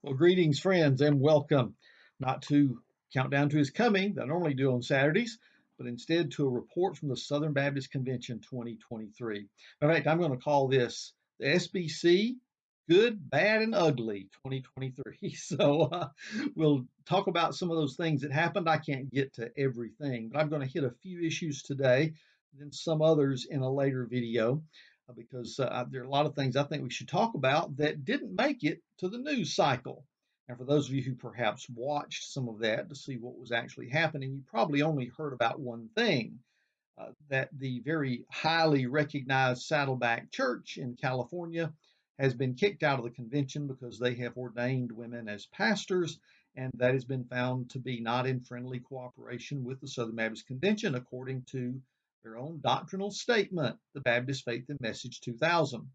Well, greetings, friends, and welcome not to Countdown to His Coming that I normally do on Saturdays, but instead to a report from the Southern Baptist Convention 2023. In fact, I'm going to call this the SBC Good, Bad, and Ugly 2023. So we'll talk about some of those things that happened. I can't get to everything, but I'm going to hit a few issues today, then some others in a later video because there are a lot of things I think we should talk about that didn't make it to the news cycle. And for those of you who perhaps watched some of that to see what was actually happening, you probably only heard about one thing, that the very highly recognized Saddleback Church in California has been kicked out of the convention because they have ordained women as pastors, and that has been found to be not in friendly cooperation with the Southern Baptist Convention, according to their own doctrinal statement, the Baptist Faith and Message 2000.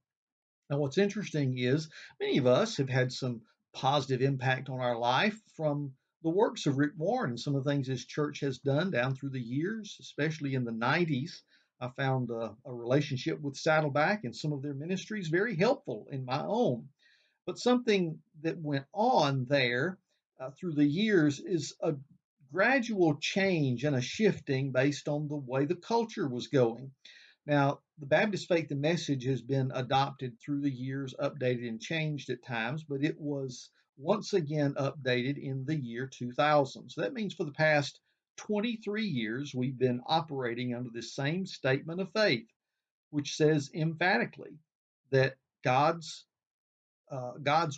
Now, what's interesting is many of us have had some positive impact on our life from the works of Rick Warren and some of the things his church has done down through the years, especially in the 90s. I found a relationship with Saddleback and some of their ministries very helpful in my own. But something that went on there through the years is a gradual change and a shifting based on the way the culture was going. Now, the Baptist Faith and Message has been adopted through the years, updated and changed at times, but it was once again updated in the year 2000. So that means for the past 23 years, we've been operating under this same statement of faith, which says emphatically that God's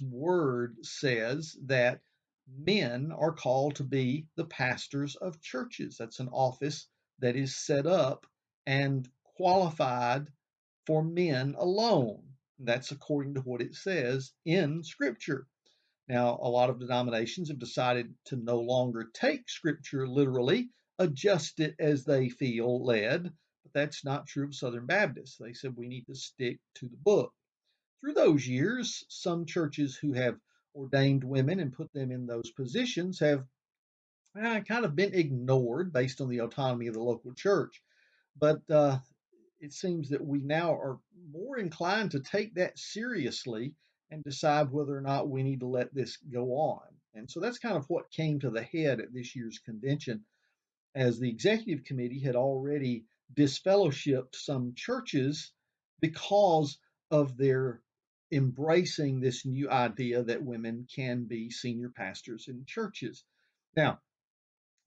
word says that men are called to be the pastors of churches. That's an office that is set up and qualified for men alone. That's according to what it says in Scripture. Now, a lot of denominations have decided to no longer take Scripture literally, adjust it as they feel led, but that's not true of Southern Baptists. They said we need to stick to the book. Through those years, some churches who have ordained women and put them in those positions have kind of been ignored based on the autonomy of the local church. But it seems that we now are more inclined to take that seriously and decide whether or not we need to let this go on. And so that's kind of what came to the head at this year's convention, as the executive committee had already disfellowshipped some churches because of their embracing this new idea that women can be senior pastors in churches. Now,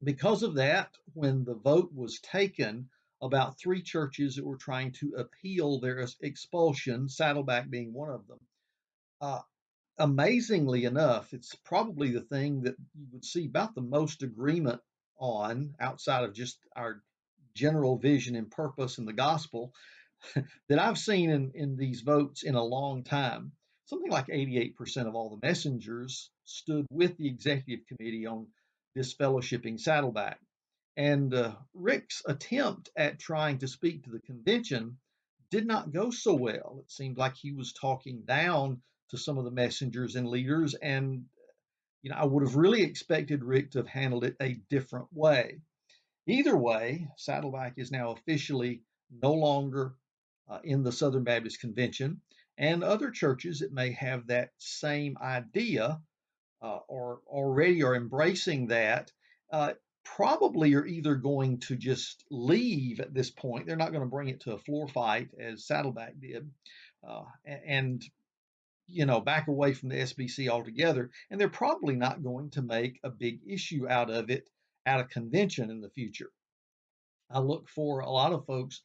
because of that, when the vote was taken about three churches that were trying to appeal their expulsion, Saddleback being one of them, uh, amazingly enough, it's probably the thing that you would see about the most agreement on outside of just our general vision and purpose in the gospel that I've seen in these votes in a long time. Something like 88% of all the messengers stood with the executive committee on disfellowshipping Saddleback. And Rick's attempt at trying to speak to the convention did not go so well. It seemed like he was talking down to some of the messengers and leaders, and I would have really expected Rick to have handled it a different way. Either way, Saddleback is now officially no longer in the Southern Baptist Convention, and other churches that may have that same idea or already are embracing that probably are either going to just leave at this point. They're not going to bring it to a floor fight as Saddleback did, and back away from the SBC altogether. And they're probably not going to make a big issue out of it at a convention in the future. I look for a lot of folks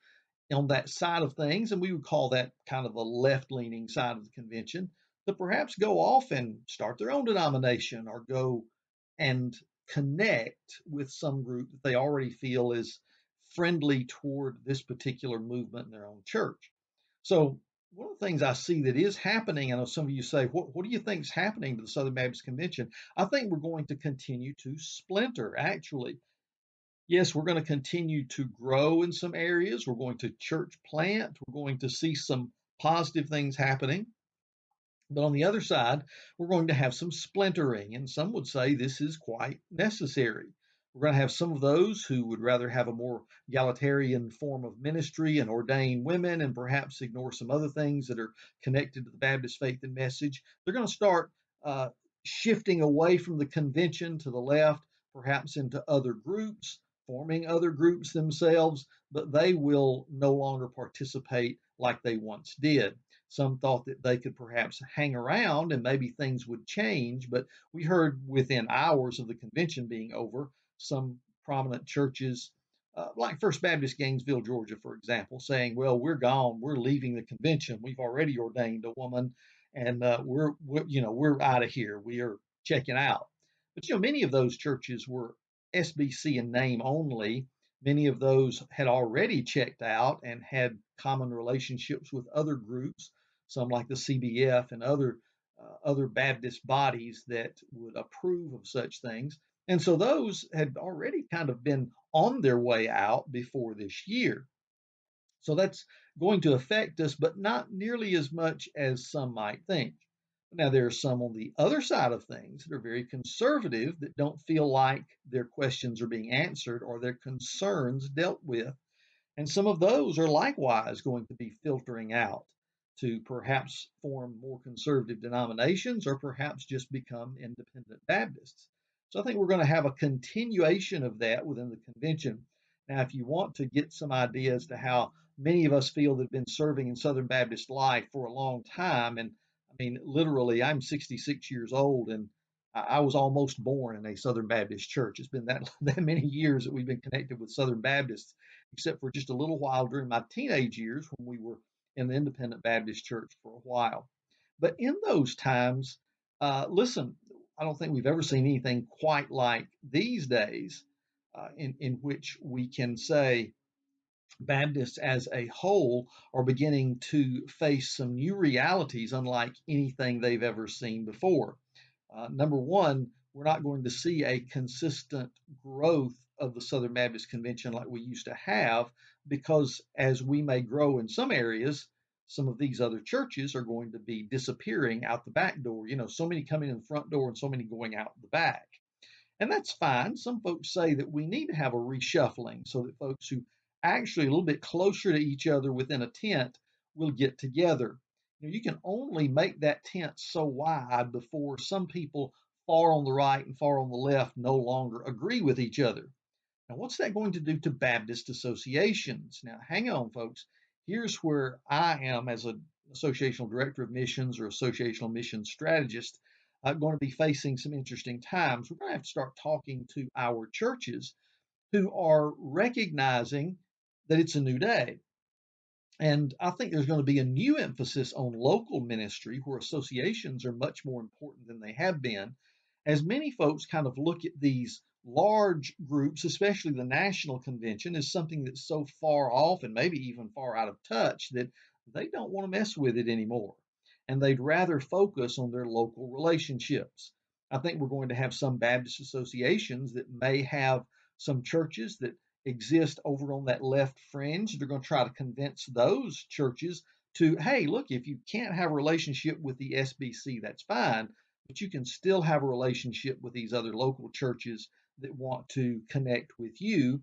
on that side of things, and we would call that kind of a left leaning side of the convention, to perhaps go off and start their own denomination or go and connect with some group that they already feel is friendly toward this particular movement in their own church. So, one of the things I see that is happening, I know some of you say, what do you think is happening to the Southern Baptist Convention? I think we're going to continue to splinter, actually. Yes, we're going to continue to grow in some areas. We're going to church plant. We're going to see some positive things happening. But on the other side, we're going to have some splintering, and some would say this is quite necessary. We're going to have some of those who would rather have a more egalitarian form of ministry and ordain women and perhaps ignore some other things that are connected to the Baptist faith and message. They're going to start shifting away from the convention to the left, perhaps into other groups, forming other groups themselves, but they will no longer participate like they once did. Some thought that they could perhaps hang around and maybe things would change, but we heard within hours of the convention being over, some prominent churches, like First Baptist Gainesville, Georgia, for example, saying, "Well, we're gone. We're leaving the convention. We've already ordained a woman, and we're out of here. We are checking out." But many of those churches were SBC in name only. Many of those had already checked out and had common relationships with other groups, some like the CBF and other Baptist bodies that would approve of such things. And so those had already kind of been on their way out before this year. So that's going to affect us, but not nearly as much as some might think. Now, there are some on the other side of things that are very conservative that don't feel like their questions are being answered or their concerns dealt with. And some of those are likewise going to be filtering out to perhaps form more conservative denominations or perhaps just become independent Baptists. So I think we're going to have a continuation of that within the convention. Now, if you want to get some idea as to how many of us feel that have been serving in Southern Baptist life for a long time, and I mean, literally, I'm 66 years old and I was almost born in a Southern Baptist church. It's been that many years that we've been connected with Southern Baptists, except for just a little while during my teenage years when we were in the Independent Baptist Church for a while. But in those times, listen, I don't think we've ever seen anything quite like these days, in which we can say Baptists as a whole are beginning to face some new realities unlike anything they've ever seen before. Number one, we're not going to see a consistent growth of the Southern Baptist Convention like we used to have, because as we may grow in some areas, some of these other churches are going to be disappearing out the back door. So many coming in the front door and so many going out the back. And that's fine. Some folks say that we need to have a reshuffling so that folks who actually a little bit closer to each other within a tent will get together. You can only make that tent so wide before some people far on the right and far on the left no longer agree with each other. Now, what's that going to do to Baptist associations? Now, hang on, folks. Here's where I am as an associational director of missions or associational mission strategist going to be facing some interesting times. We're going to have to start talking to our churches who are recognizing that it's a new day. And I think there's going to be a new emphasis on local ministry where associations are much more important than they have been, as many folks kind of look at these large groups, especially the national convention, as something that's so far off and maybe even far out of touch that they don't want to mess with it anymore. And they'd rather focus on their local relationships. I think we're going to have some Baptist associations that may have some churches that exist over on that left fringe. They're going to try to convince those churches to, hey, look, if you can't have a relationship with the SBC, that's fine, but you can still have a relationship with these other local churches that want to connect with you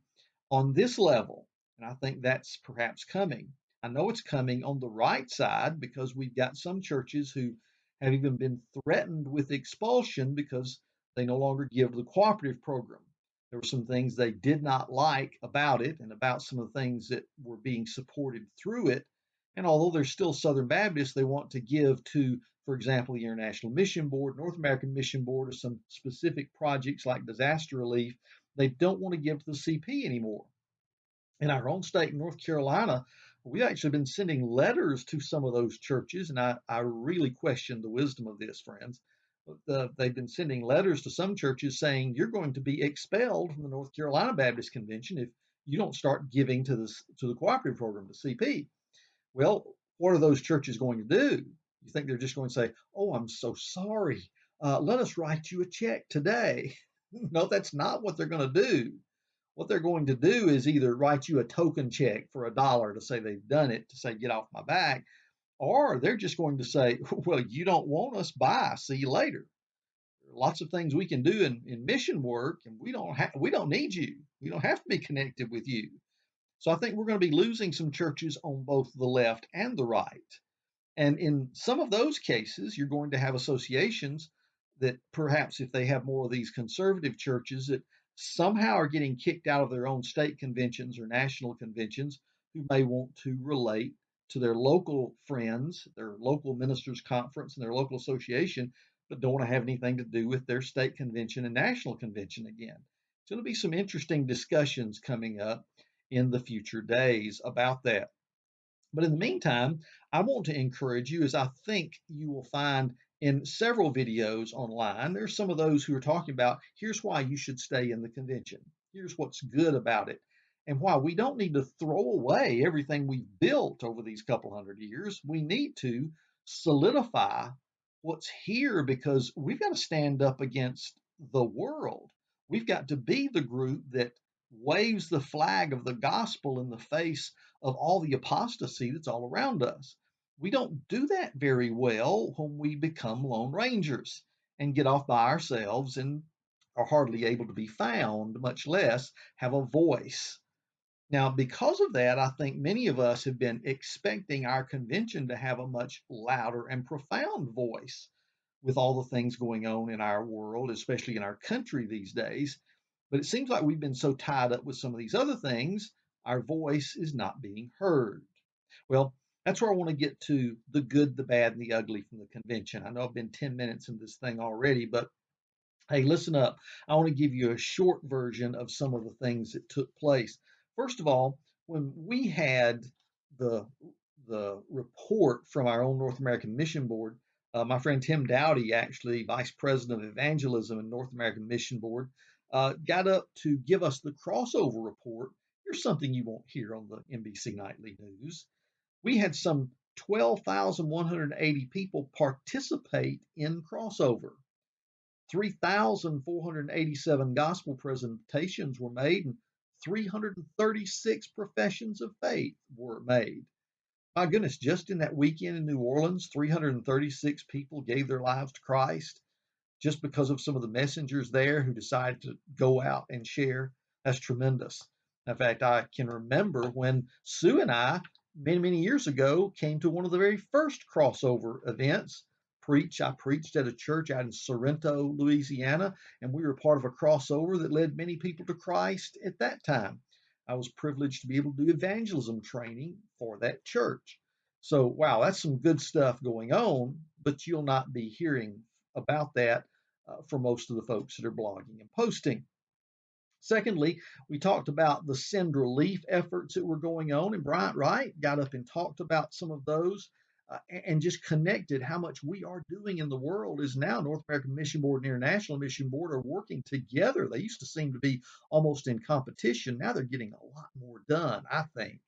on this level. And I think that's perhaps coming. I know it's coming on the right side because we've got some churches who have even been threatened with expulsion because they no longer give the cooperative program. There were some things they did not like about it and about some of the things that were being supported through it. And although they're still Southern Baptists, they want to give to, for example, the International Mission Board, North American Mission Board, or some specific projects like disaster relief. They don't want to give to the CP anymore. In our own state, in North Carolina, we've actually been sending letters to some of those churches, and I really question the wisdom of this, friends. They've been sending letters to some churches saying you're going to be expelled from the North Carolina Baptist Convention if you don't start giving to the cooperative program, the CP. Well, what are those churches going to do? You think they're just going to say, "Oh, I'm so sorry. Let us write you a check today." No, that's not what they're going to do. What they're going to do is either write you a token check for $1 to say they've done it, to say, "Get off my back," or they're just going to say, "Well, you don't want us, bye, see you later." There are lots of things we can do in mission work, and we don't need you. We don't have to be connected with you. So I think we're going to be losing some churches on both the left and the right. And in some of those cases, you're going to have associations that perhaps if they have more of these conservative churches that somehow are getting kicked out of their own state conventions or national conventions, who may want to relate to their local friends, their local ministers' conference, and their local association, but don't want to have anything to do with their state convention and national convention again. So there'll be some interesting discussions coming up in the future days about that. But in the meantime, I want to encourage you, as I think you will find in several videos online, there's some of those who are talking about here's why you should stay in the convention. Here's what's good about it, and why we don't need to throw away everything we've built over these couple hundred years. We need to solidify what's here because we've got to stand up against the world. We've got to be the group that waves the flag of the gospel in the face of all the apostasy that's all around us. We don't do that very well when we become lone rangers and get off by ourselves and are hardly able to be found, much less have a voice. Now, because of that, I think many of us have been expecting our convention to have a much louder and profound voice with all the things going on in our world, especially in our country these days. But it seems like we've been so tied up with some of these other things, our voice is not being heard. Well, that's where I want to get to the good, the bad, and the ugly from the convention. I know I've been 10 minutes in this thing already, but hey, listen up. I want to give you a short version of some of the things that took place. First of all, when we had the report from our own North American Mission Board, my friend Tim Dowdy, actually vice president of evangelism and North American Mission Board, got up to give us the crossover report. Here's something you won't hear on the NBC Nightly News. We had some 12,180 people participate in crossover. 3,487 gospel presentations were made, and 336 professions of faith were made. My goodness, just in that weekend in New Orleans, 336 people gave their lives to Christ just because of some of the messengers there who decided to go out and share. That's tremendous. In fact, I can remember when Sue and I, many, many years ago, came to one of the very first crossover events. I preached at a church out in Sorrento, Louisiana, and we were part of a crossover that led many people to Christ at that time. I was privileged to be able to do evangelism training for that church. So, wow, that's some good stuff going on, but you'll not be hearing about that for most of the folks that are blogging and posting. Secondly, we talked about the send relief efforts that were going on, and Bryant Wright got up and talked about some of those and just connected how much we are doing in the world is now North American Mission Board and International Mission Board are working together. They used to seem to be almost in competition. Now they're getting a lot more done, I think. And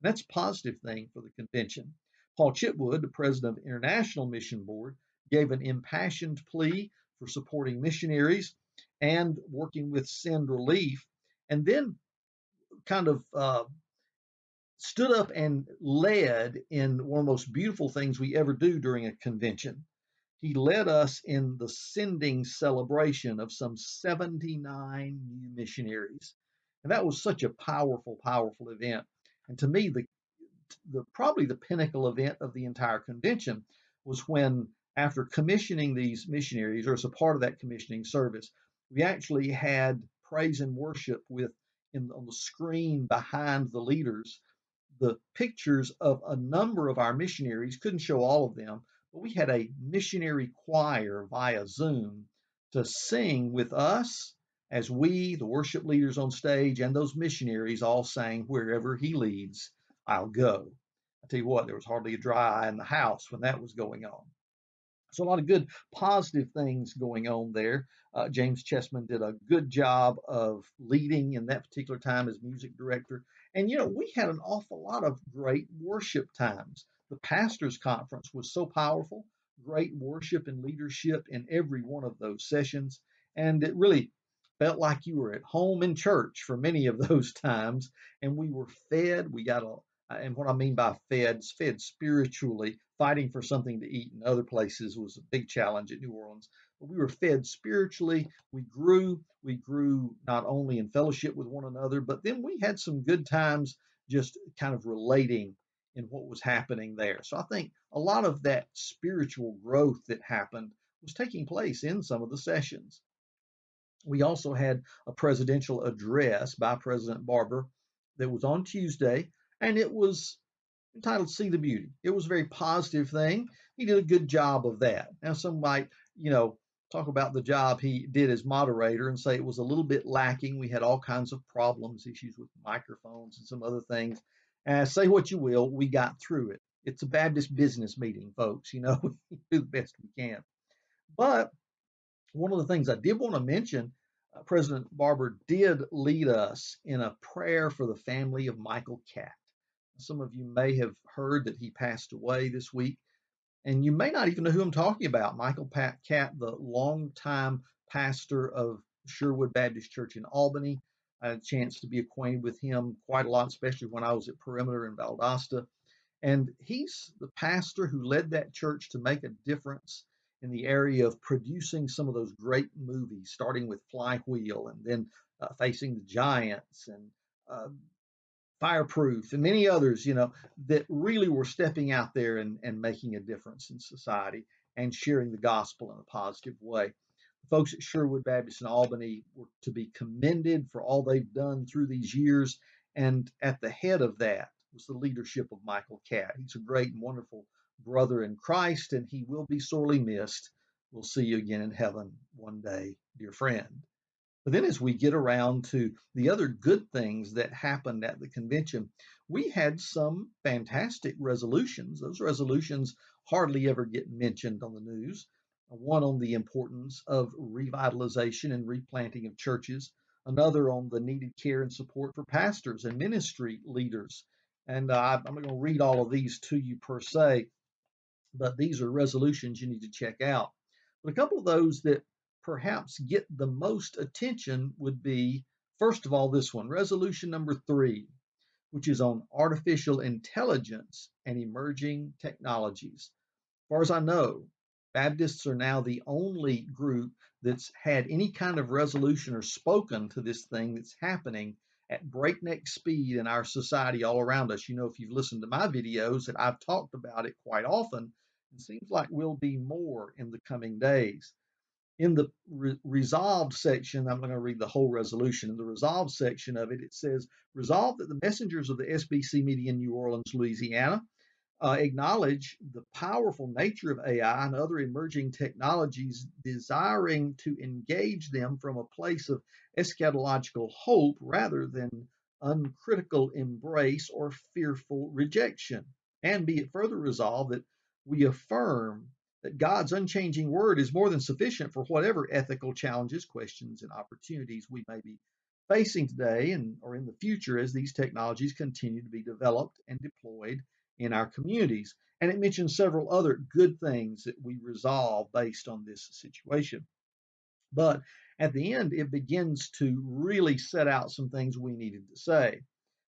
that's a positive thing for the convention. Paul Chitwood, the president of International Mission Board, gave an impassioned plea for supporting missionaries and working with Send Relief, and then kind of stood up and led in one of the most beautiful things we ever do during a convention. He led us in the sending celebration of some 79 new missionaries. And that was such a powerful, powerful event. And to me, the probably the pinnacle event of the entire convention was when, after commissioning these missionaries, or as a part of that commissioning service, we actually had praise and worship with on the screen behind the leaders the pictures of a number of our missionaries. Couldn't show all of them, but we had a missionary choir via Zoom to sing with us as we, the worship leaders on stage, and those missionaries all sang Wherever He Leads, I'll Go. I tell you what, there was hardly a dry eye in the house when that was going on. So a lot of good positive things going on there. James Chessman did a good job of leading in that particular time as music director. And, we had an awful lot of great worship times. The pastors conference was so powerful, great worship and leadership in every one of those sessions. And it really felt like you were at home in church for many of those times. And we were fed. We got and what I mean by fed spiritually. Fighting for something to eat in other places was a big challenge at New Orleans. But we were fed spiritually. We grew. We grew not only in fellowship with one another, but then we had some good times just kind of relating in what was happening there. So I think a lot of that spiritual growth that happened was taking place in some of the sessions. We also had a presidential address by President Barber that was on Tuesday, and it was entitled See the Beauty. It was a very positive thing. He did a good job of that. Now, some might, talk about the job he did as moderator and say it was a little bit lacking. We had all kinds of problems, issues with microphones and some other things. Say what you will, we got through it. It's a Baptist business meeting, folks. We do the best we can. But one of the things I did want to mention, President Barber did lead us in a prayer for the family of Michael Catt. Some of you may have heard that he passed away this week, and you may not even know who I'm talking about. Michael Catt, the longtime pastor of Sherwood Baptist Church in Albany. I had a chance to be acquainted with him quite a lot, especially when I was at Perimeter in Valdosta. And he's the pastor who led that church to make a difference in the area of producing some of those great movies, starting with Fly Wheel and then Facing the Giants and uh, Fireproof and many others, that really were stepping out there and making a difference in society and sharing the gospel in a positive way. The folks at Sherwood Baptist in Albany were to be commended for all they've done through these years. And at the head of that was the leadership of Michael Catt. He's a great and wonderful brother in Christ, and he will be sorely missed. We'll see you again in heaven one day, dear friend. But then, as we get around to the other good things that happened at the convention, we had some fantastic resolutions. Those resolutions hardly ever get mentioned on the news. One on the importance of revitalization and replanting of churches, another on the needed care and support for pastors and ministry leaders. And I'm not going to read all of these to you per se, but these are resolutions you need to check out. But a couple of those that perhaps get the most attention would be, first of all, this one, resolution number 3, which is on artificial intelligence and emerging technologies. As far as I know, Baptists are now the only group that's had any kind of resolution or spoken to this thing that's happening at breakneck speed in our society all around us. If you've listened to my videos, that I've talked about it quite often. It seems like we'll be more in the coming days. In the resolved section, I'm going to read the whole resolution. In the resolved section of it, it says, resolve that the messengers of the SBC meeting in New Orleans, Louisiana, acknowledge the powerful nature of AI and other emerging technologies, desiring to engage them from a place of eschatological hope rather than uncritical embrace or fearful rejection. And be it further resolved that we affirm that God's unchanging word is more than sufficient for whatever ethical challenges, questions, and opportunities we may be facing today and or in the future as these technologies continue to be developed and deployed in our communities. And it mentions several other good things that we resolve based on this situation. But at the end, it begins to really set out some things we needed to say.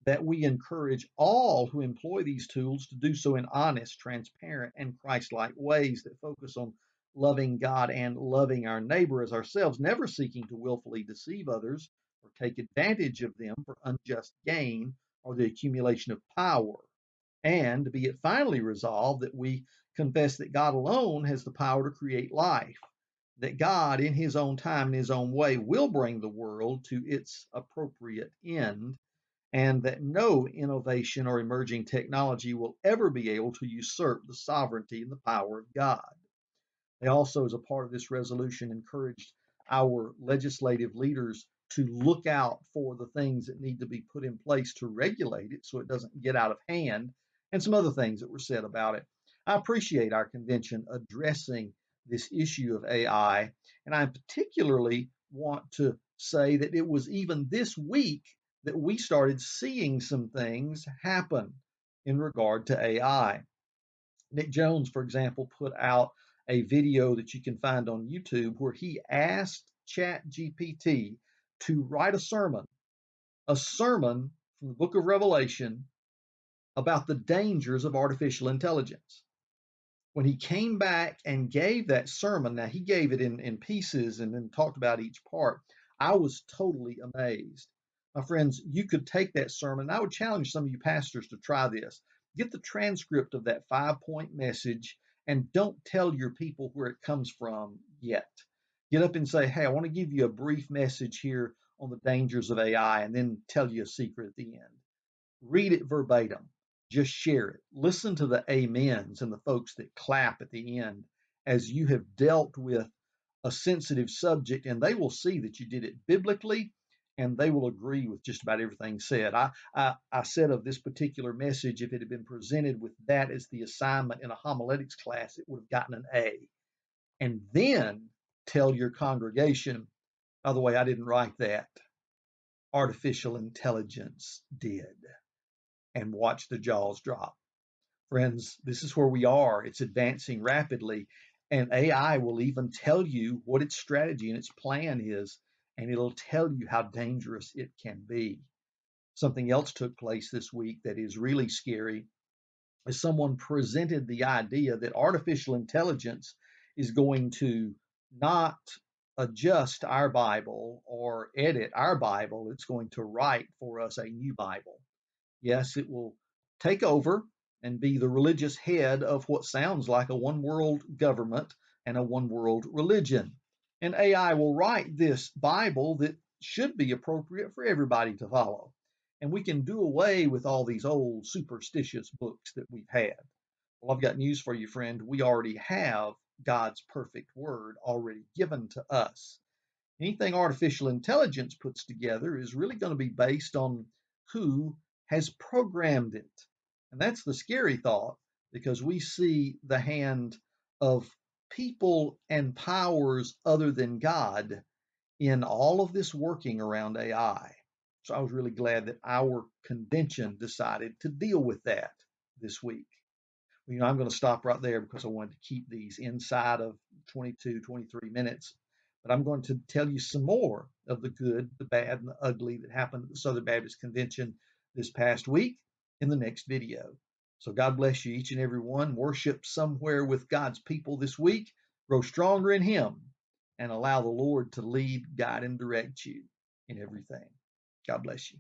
That we encourage all who employ these tools to do so in honest, transparent, and Christ like ways that focus on loving God and loving our neighbor as ourselves, never seeking to willfully deceive others or take advantage of them for unjust gain or the accumulation of power. And be it finally resolved that we confess that God alone has the power to create life, that God, in his own time and his own way, will bring the world to its appropriate end, and that no innovation or emerging technology will ever be able to usurp the sovereignty and the power of God. They also, as a part of this resolution, encouraged our legislative leaders to look out for the things that need to be put in place to regulate it so it doesn't get out of hand, and some other things that were said about it. I appreciate our convention addressing this issue of AI, and I particularly want to say that it was even this week that we started seeing some things happen in regard to AI. Nick Jones, for example, put out a video that you can find on YouTube where he asked ChatGPT to write a sermon from the book of Revelation about the dangers of artificial intelligence. When he came back and gave that sermon, now he gave it in pieces and then talked about each part, I was totally amazed. My friends, you could take that sermon. I would challenge some of you pastors to try this. Get the transcript of that 5-point message and don't tell your people where it comes from yet. Get up and say, hey, I want to give you a brief message here on the dangers of AI, and then tell you a secret at the end. Read it verbatim. Just share it. Listen to the amens and the folks that clap at the end as you have dealt with a sensitive subject, and they will see that you did it biblically, and they will agree with just about everything said. I said of this particular message, if it had been presented with that as the assignment in a homiletics class, it would have gotten an A. And then tell your congregation, by the way, I didn't write that. Artificial intelligence did. And watch the jaws drop. Friends, this is where we are. It's advancing rapidly, and AI will even tell you what its strategy and its plan is, and it'll tell you how dangerous it can be. Something else took place this week that is really scary is someone presented the idea that artificial intelligence is going to not adjust our Bible or edit our Bible, it's going to write for us a new Bible. Yes, it will take over and be the religious head of what sounds like a one world government and a one world religion. And AI will write this Bible that should be appropriate for everybody to follow. And we can do away with all these old superstitious books that we've had. Well, I've got news for you, friend. We already have God's perfect word already given to us. Anything artificial intelligence puts together is really going to be based on who has programmed it. And that's the scary thought, because we see the hand of people and powers other than God in all of this working around AI. So I was really glad that our convention decided to deal with that this week. I'm going to stop right there because I wanted to keep these inside of 22, 23 minutes. But I'm going to tell you some more of the good, the bad, and the ugly that happened at the Southern Baptist Convention this past week in the next video. So God bless you, each and every one. Worship somewhere with God's people this week. Grow stronger in Him and allow the Lord to lead, guide, and direct you in everything. God bless you.